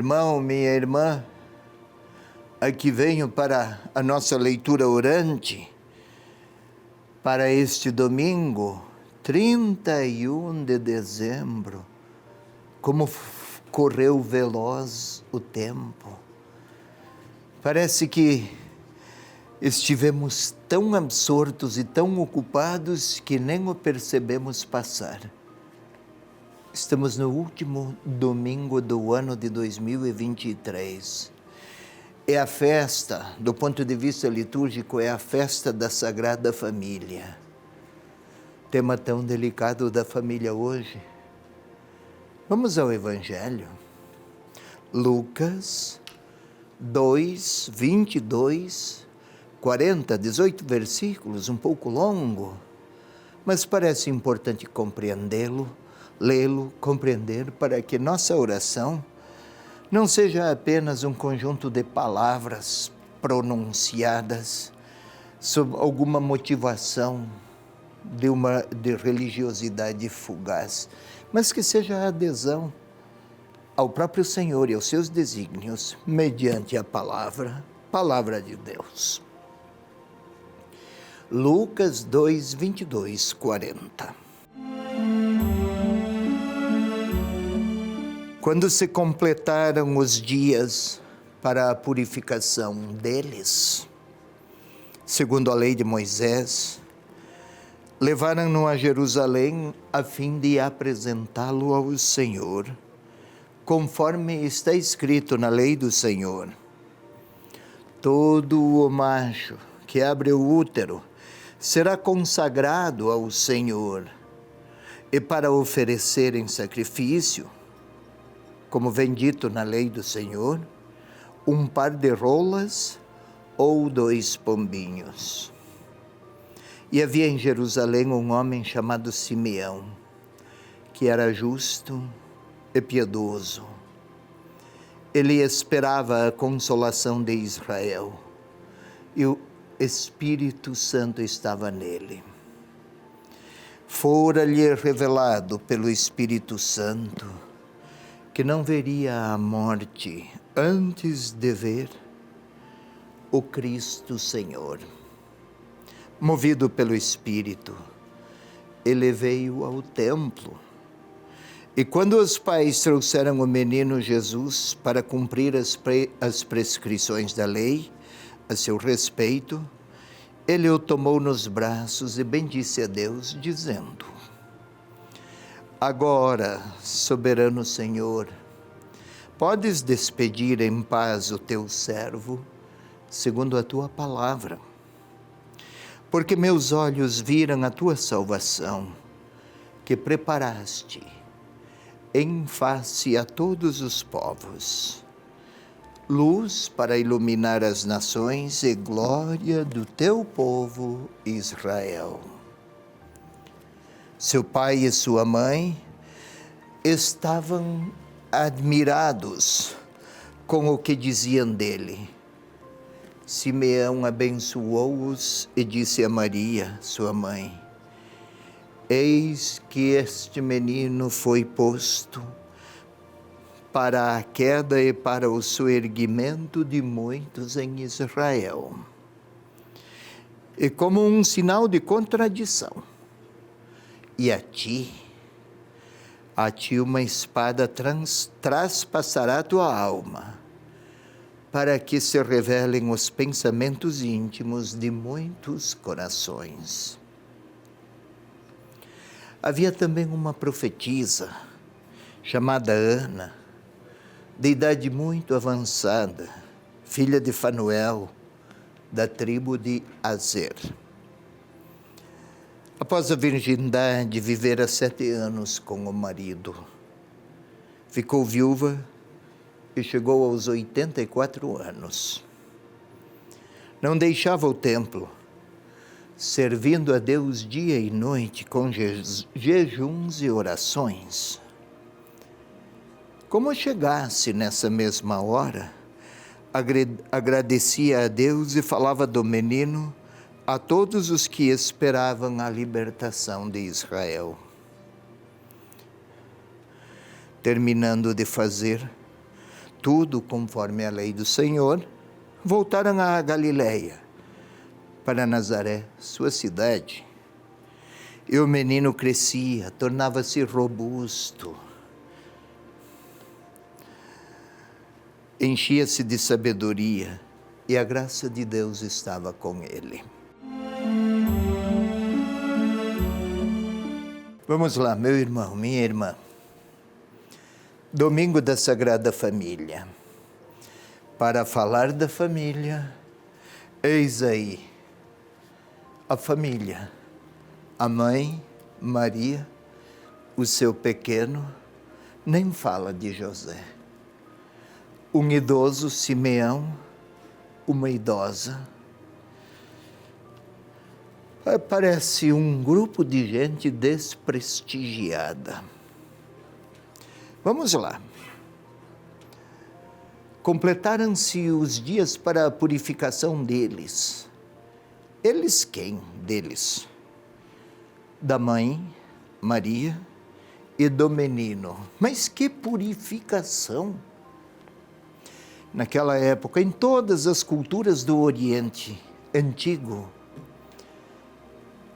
irmão, minha irmã, aqui venho para a nossa leitura orante para este domingo, 31 de dezembro. Como correu veloz o tempo. Parece que estivemos tão absortos e tão ocupados que nem o percebemos passar. Estamos no último domingo do ano de 2023. É a festa, do ponto de vista litúrgico, é a festa da Sagrada Família. Tema tão delicado da família hoje. Vamos ao Evangelho. Lucas 2, 22, 40, 18 versículos, um pouco longo, mas parece importante compreendê-lo, lê-lo, compreender, para que nossa oração não seja apenas um conjunto de palavras pronunciadas sob alguma motivação de religiosidade fugaz, mas que seja a adesão ao próprio Senhor e aos seus desígnios, mediante a palavra de Deus. Lucas 2, 22, 40. Quando se completaram os dias para a purificação deles, segundo a lei de Moisés, levaram-no a Jerusalém a fim de apresentá-lo ao Senhor, conforme está escrito na lei do Senhor. Todo o macho que abre o útero será consagrado ao Senhor, e para oferecer em sacrifício, como vem dito na lei do Senhor, um par de rolas ou 2 pombinhos. E havia em Jerusalém um homem chamado Simeão, que era justo e piedoso. Ele esperava a consolação de Israel, e o Espírito Santo estava nele. Fora-lhe revelado pelo Espírito Santo que não veria a morte antes de ver o Cristo Senhor. Movido pelo Espírito, ele veio ao templo. E quando os pais trouxeram o menino Jesus para cumprir as prescrições da lei a seu respeito, ele o tomou nos braços e bendisse a Deus, dizendo: Agora, soberano Senhor, podes despedir em paz o teu servo, segundo a tua palavra, porque meus olhos viram a tua salvação, que preparaste em face a todos os povos, luz para iluminar as nações e glória do teu povo Israel. Seu pai e sua mãe estavam admirados com o que diziam dele. Simeão abençoou-os e disse a Maria, sua mãe: Eis que este menino foi posto para a queda e para o soerguimento de muitos em Israel, e como um sinal de contradição. E a ti uma espada traspassará a tua alma, para que se revelem os pensamentos íntimos de muitos corações. Havia também uma profetisa, chamada Ana, de idade muito avançada, filha de Fanuel, da tribo de Aser. Após a virgindade, vivera 7 anos com o marido. Ficou viúva e chegou aos 84 anos. Não deixava o templo, servindo a Deus dia e noite com jejuns e orações. Como chegasse nessa mesma hora, agradecia a Deus e falava do menino a todos os que esperavam a libertação de Israel. Terminando de fazer tudo conforme a lei do Senhor, voltaram à Galiléia, para Nazaré, sua cidade. E o menino crescia, tornava-se robusto, enchia-se de sabedoria, e a graça de Deus estava com ele. Vamos lá, meu irmão, minha irmã. Domingo da Sagrada Família. Para falar da família, eis aí a família. A mãe, Maria, o seu pequeno, nem fala de José. Um idoso, Simeão, uma idosa. Parece um grupo de gente desprestigiada. Vamos lá. Completaram-se os dias para a purificação deles. Eles quem? Deles. Da mãe, Maria, e do menino. Mas que purificação! Naquela época, em todas as culturas do Oriente Antigo,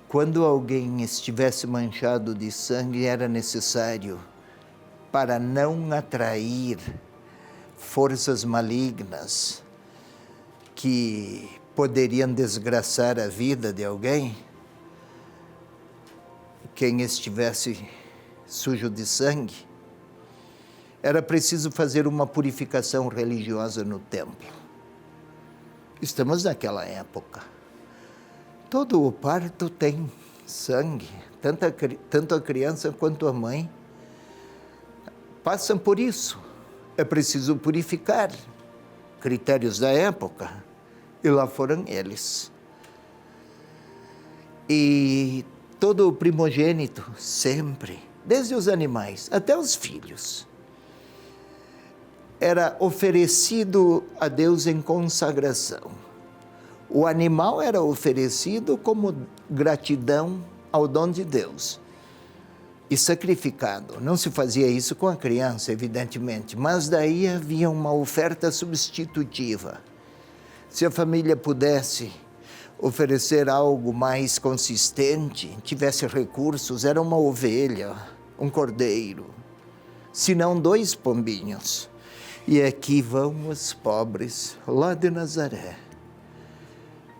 quando alguém estivesse manchado de sangue, era necessário, para não atrair forças malignas que poderiam desgraçar a vida de alguém, quem estivesse sujo de sangue, era preciso fazer uma purificação religiosa no templo. Estamos naquela época. Todo o parto tem sangue, tanto a criança quanto a mãe passam por isso. É preciso purificar. Critérios da época. E lá foram eles. E todo o primogênito, sempre, desde os animais até os filhos, era oferecido a Deus em consagração. O animal era oferecido como gratidão ao dom de Deus e sacrificado. Não se fazia isso com a criança, evidentemente, mas daí havia uma oferta substitutiva. Se a família pudesse oferecer algo mais consistente, tivesse recursos, era uma ovelha, um cordeiro, se não 2 pombinhos. E aqui vão os pobres, lá de Nazaré.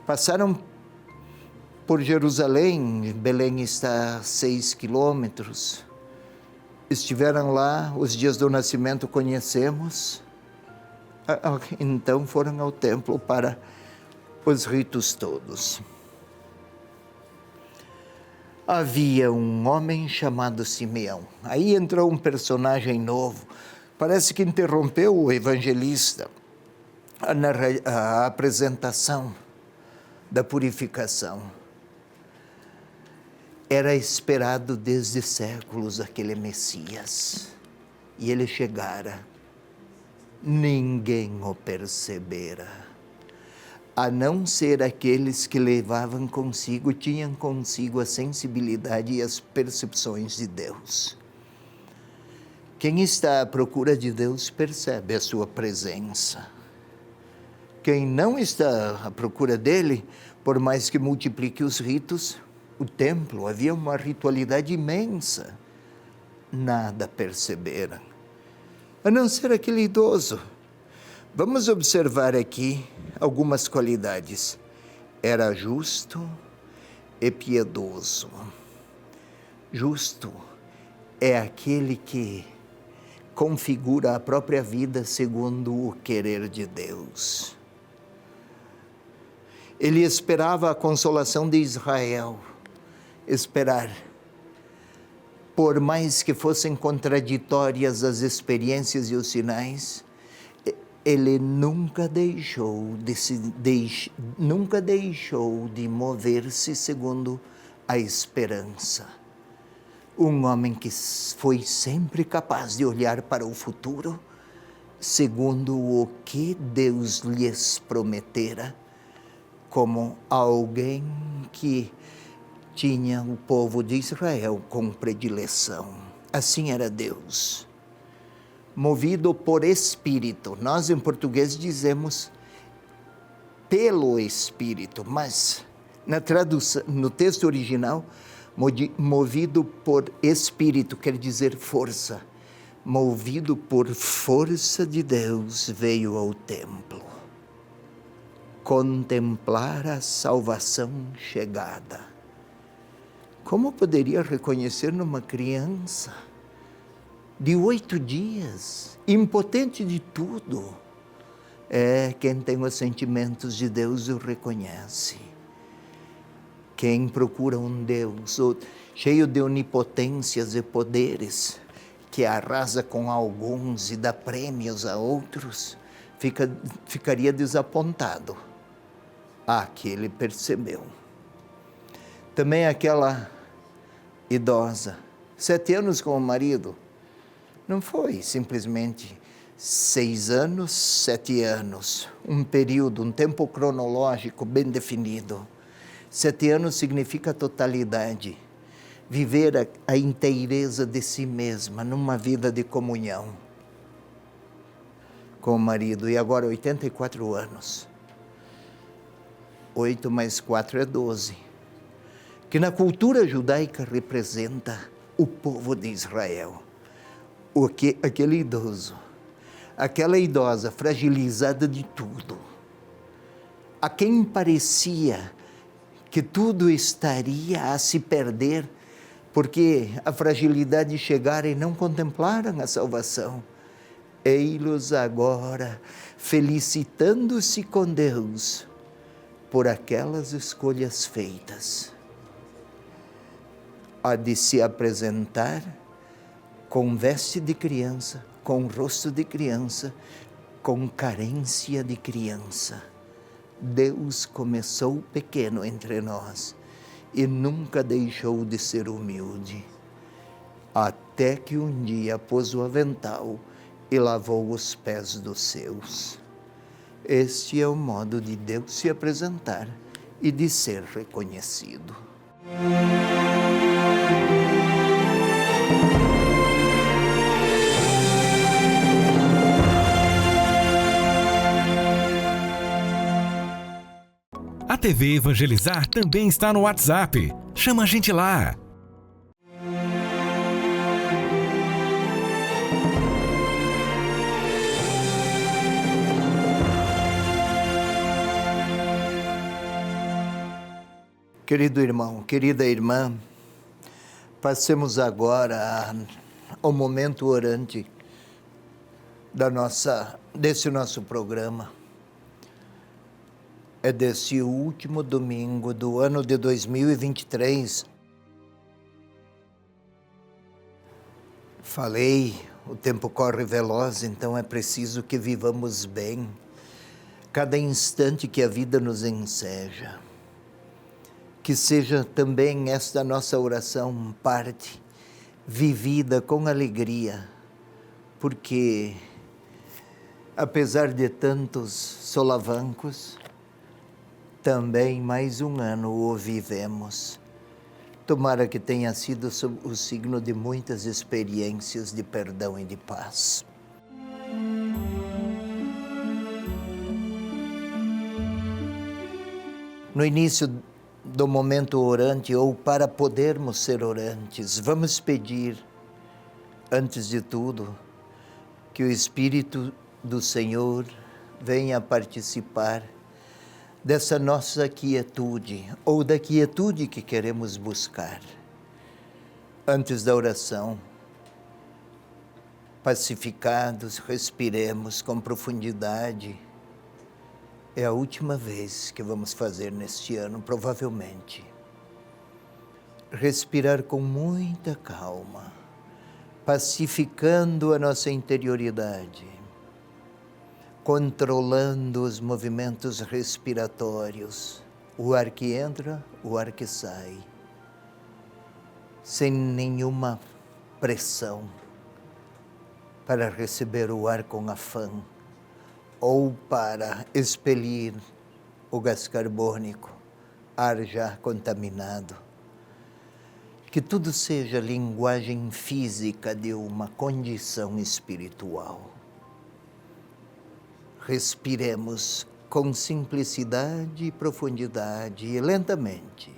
Passaram por Jerusalém, Belém está a 6 quilômetros. Estiveram lá, os dias do nascimento conhecemos. Então foram ao templo para os ritos todos. Havia um homem chamado Simeão. Aí entrou um personagem novo. Parece que interrompeu o evangelista a apresentação da purificação. Era esperado desde séculos aquele Messias. E ele chegara. Ninguém o percebera, a não ser aqueles que levavam consigo, tinham consigo a sensibilidade e as percepções de Deus. Quem está à procura de Deus percebe a sua presença. Quem não está à procura dele, por mais que multiplique os ritos, o templo, havia uma ritualidade imensa, nada perceberam. A não ser aquele idoso. Vamos observar aqui algumas qualidades. Era justo e piedoso. Justo é aquele que configura a própria vida segundo o querer de Deus. Ele esperava a consolação de Israel. Esperar. Por mais que fossem contraditórias as experiências e os sinais, ele nunca deixou de mover-se segundo a esperança. Um homem que foi sempre capaz de olhar para o futuro, segundo o que Deus lhes prometera, como alguém que tinha o povo de Israel com predileção. Assim era Deus. movido por Espírito. Nós em português dizemos pelo Espírito, mas na tradução, no texto original, movido por Espírito, quer dizer força. Movido por força de Deus, veio ao templo contemplar a salvação chegada. Como poderia reconhecer numa criança de 8 dias, impotente de tudo? Quem tem os sentimentos de Deus o reconhece. Quem procura um Deus cheio de onipotências e poderes, que arrasa com alguns e dá prêmios a outros, ficaria desapontado. Que ele percebeu. Também aquela idosa, 7 anos com o marido, não foi simplesmente 6 anos, 7 anos, um período, um tempo cronológico bem definido. 7 anos significa totalidade, viver a inteireza de si mesma, numa vida de comunhão com o marido, e agora 84 anos. 8 mais 4 é 12, que na cultura judaica representa o povo de Israel. Aquele idoso, aquela idosa fragilizada de tudo, a quem parecia que tudo estaria a se perder, porque a fragilidade chegara e não contemplaram a salvação. Ei-los agora, felicitando-se com Deus, por aquelas escolhas feitas, há de se apresentar com veste de criança, com rosto de criança, com carência de criança. Deus começou pequeno entre nós e nunca deixou de ser humilde, até que um dia pôs o avental e lavou os pés dos seus. Este é o modo de Deus se apresentar e de ser reconhecido. A TV Evangelizar também está no WhatsApp. Chama a gente lá! Querido irmão, querida irmã, passemos agora ao momento orante desse nosso programa. É desse último domingo do ano de 2023. Falei, o tempo corre veloz, então é preciso que vivamos bem cada instante que a vida nos enseja. Que seja também esta nossa oração parte vivida com alegria, porque apesar de tantos solavancos, também mais um ano o vivemos. Tomara que tenha sido o signo de muitas experiências de perdão e de paz. No início do momento orante, ou para podermos ser orantes, vamos pedir, antes de tudo, que o Espírito do Senhor venha participar dessa nossa quietude, ou da quietude que queremos buscar. Antes da oração, pacificados, respiremos com profundidade. É a última vez que vamos fazer neste ano, provavelmente. Respirar com muita calma, pacificando a nossa interioridade, controlando os movimentos respiratórios, o ar que entra, o ar que sai, sem nenhuma pressão para receber o ar com afã, ou para expelir o gás carbônico, ar já contaminado. Que tudo seja linguagem física de uma condição espiritual. Respiremos com simplicidade e profundidade e lentamente.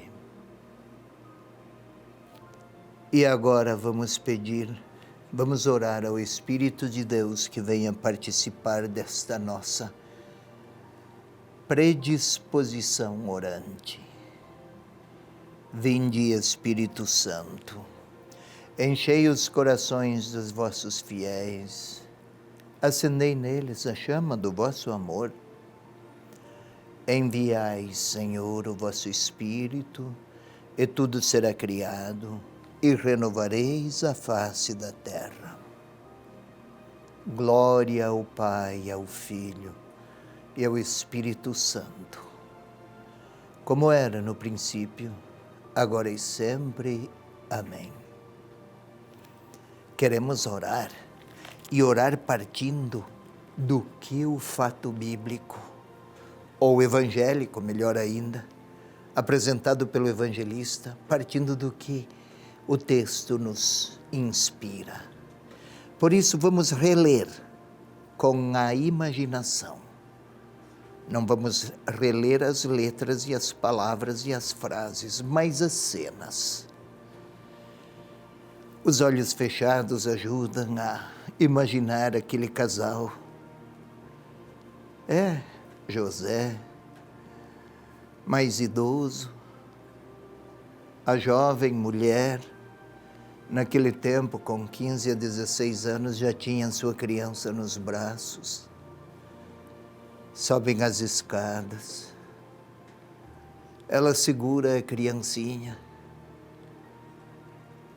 E agora vamos orar ao Espírito de Deus que venha participar desta nossa predisposição orante. Vinde, Espírito Santo, enchei os corações dos vossos fiéis, acendei neles a chama do vosso amor. Enviai, Senhor, o vosso Espírito, e tudo será criado, e renovareis a face da terra. Glória ao Pai, ao Filho e ao Espírito Santo, como era no princípio, agora e sempre. Amém. Queremos orar, e orar partindo do que o fato bíblico, ou evangélico, melhor ainda, apresentado pelo evangelista, partindo do que o texto nos inspira. Por isso, vamos reler com a imaginação. Não vamos reler as letras e as palavras e as frases, mas as cenas. Os olhos fechados ajudam a imaginar aquele casal. José, mais idoso, a jovem mulher, naquele tempo, com 15 a 16 anos, já tinha sua criança nos braços. Sobem as escadas. Ela segura a criancinha.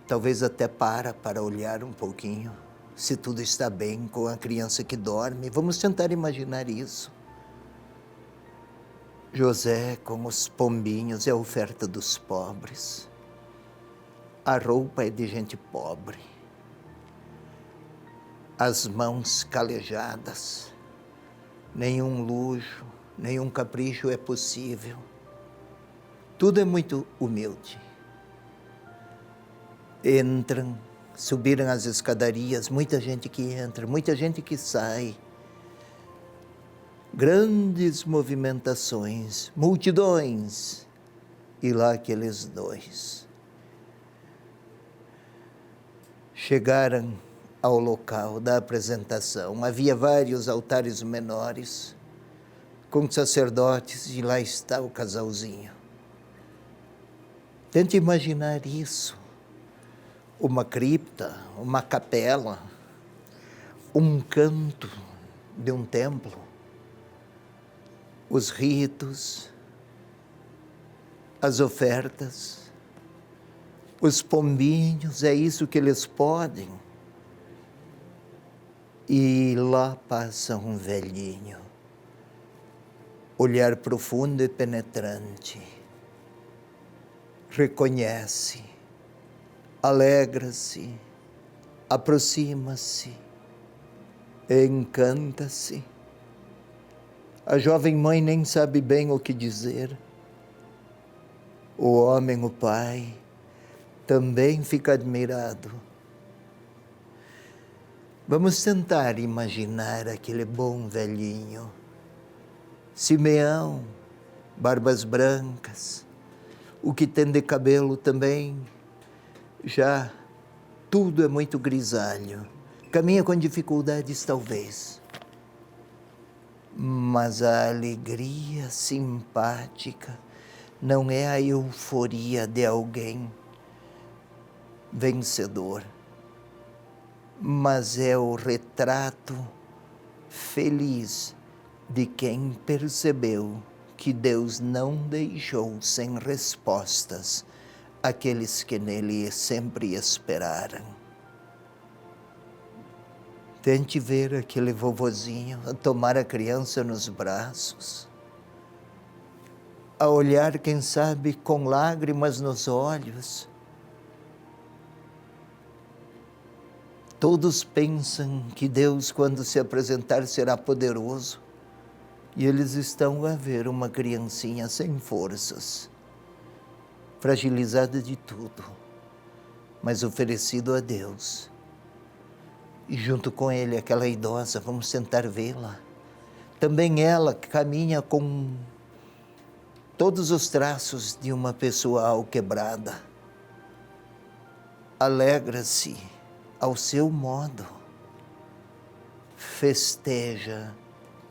Talvez até para olhar um pouquinho, se tudo está bem com a criança que dorme. Vamos tentar imaginar isso. José com os pombinhos é a oferta dos pobres. A roupa é de gente pobre. As mãos calejadas. Nenhum luxo, nenhum capricho é possível. Tudo é muito humilde. Entram, subiram as escadarias, muita gente que entra, muita gente que sai. Grandes movimentações, multidões, e lá aqueles dois. Chegaram ao local da apresentação. Havia vários altares menores, com sacerdotes, e lá está o casalzinho. Tente imaginar isso. Uma cripta, uma capela, um canto de um templo. Os ritos, as ofertas, os pombinhos, é isso que eles podem. E lá passa um velhinho, olhar profundo e penetrante, reconhece, alegra-se, aproxima-se, encanta-se. A jovem mãe nem sabe bem o que dizer. O homem, o pai, também fica admirado. Vamos tentar imaginar aquele bom velhinho. Simeão, barbas brancas, o que tem de cabelo também, já tudo é muito grisalho. Caminha com dificuldades talvez. Mas a alegria simpática não é a euforia de alguém vencedor, mas é o retrato feliz de quem percebeu que Deus não deixou sem respostas aqueles que nele sempre esperaram. Tente ver aquele vovozinho a tomar a criança nos braços, a olhar, quem sabe, com lágrimas nos olhos. Todos pensam que Deus, quando se apresentar, será poderoso, e eles estão a ver uma criancinha sem forças, fragilizada de tudo, mas oferecido a Deus. E junto com ele, aquela idosa, vamos tentar vê-la. Também ela caminha com todos os traços de uma pessoa alquebrada. Alegra-se ao seu modo. Festeja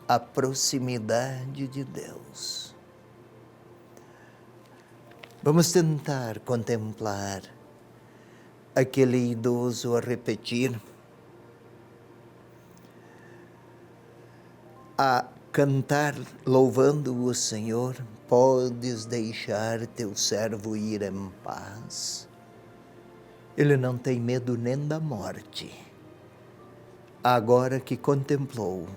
a proximidade de Deus. Vamos tentar contemplar aquele idoso a repetir, a cantar louvando o Senhor: podes deixar teu servo ir em paz. Ele não tem medo nem da morte. Agora que contemplou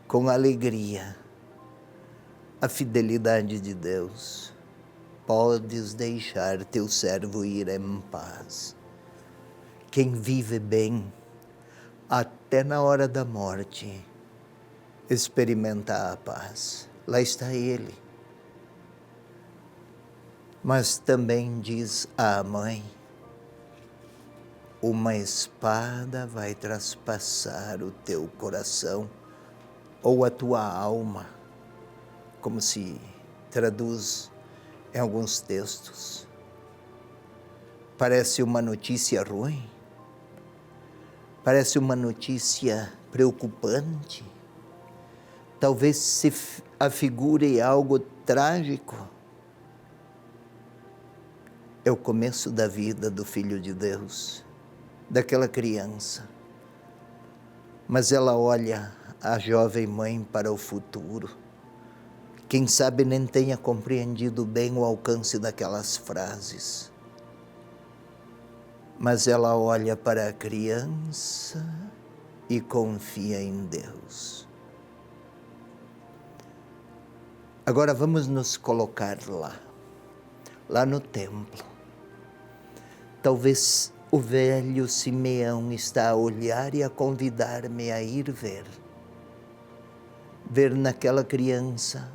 com alegria a fidelidade de Deus, podes deixar teu servo ir em paz. Quem vive bem, até na hora da morte, experimenta a paz. Lá está ele. Mas também diz a mãe: uma espada vai traspassar o teu coração ou a tua alma, como se traduz em alguns textos. Parece uma notícia ruim, parece uma notícia preocupante, talvez se afigure algo trágico. É o começo da vida do Filho de Deus, daquela criança. Mas ela olha a jovem mãe para o futuro. Quem sabe nem tenha compreendido bem o alcance daquelas frases. Mas ela olha para a criança e confia em Deus. Agora vamos nos colocar lá no templo. Talvez o velho Simeão está a olhar e a convidar-me a ir ver naquela criança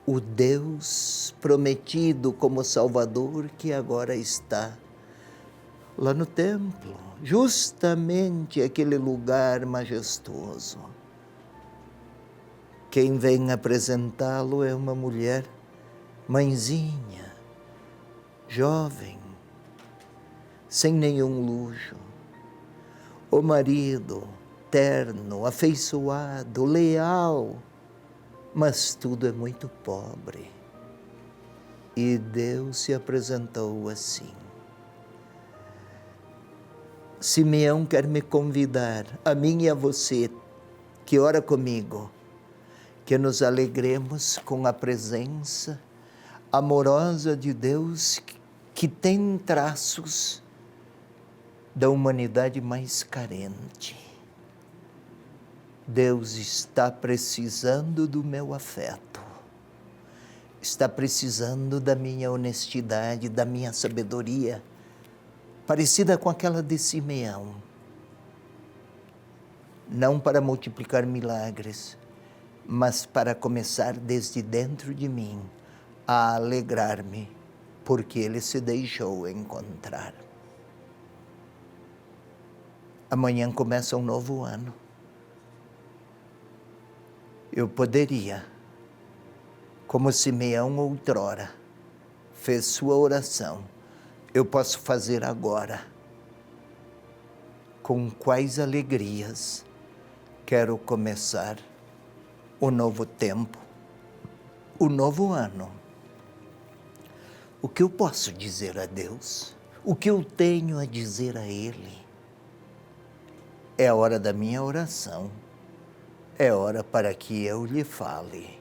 o Deus prometido como Salvador que agora está lá no templo, justamente aquele lugar majestoso. Quem vem apresentá-lo é uma mulher, mãezinha, jovem, sem nenhum luxo. O marido, terno, afeiçoado, leal, mas tudo é muito pobre. E Deus se apresentou assim. Simeão quer me convidar, a mim e a você, que ora comigo, que nos alegremos com a presença amorosa de Deus, que tem traços da humanidade mais carente. Deus está precisando do meu afeto, está precisando da minha honestidade, da minha sabedoria, parecida com aquela de Simeão. Não para multiplicar milagres, mas para começar desde dentro de mim a alegrar-me, porque ele se deixou encontrar. Amanhã começa um novo ano. Eu poderia, como Simeão outrora fez sua oração, eu posso fazer agora. Com quais alegrias quero começar o novo tempo, o novo ano. O que eu posso dizer a Deus? O que eu tenho a dizer a Ele? É a hora da minha oração. É hora para que eu lhe fale.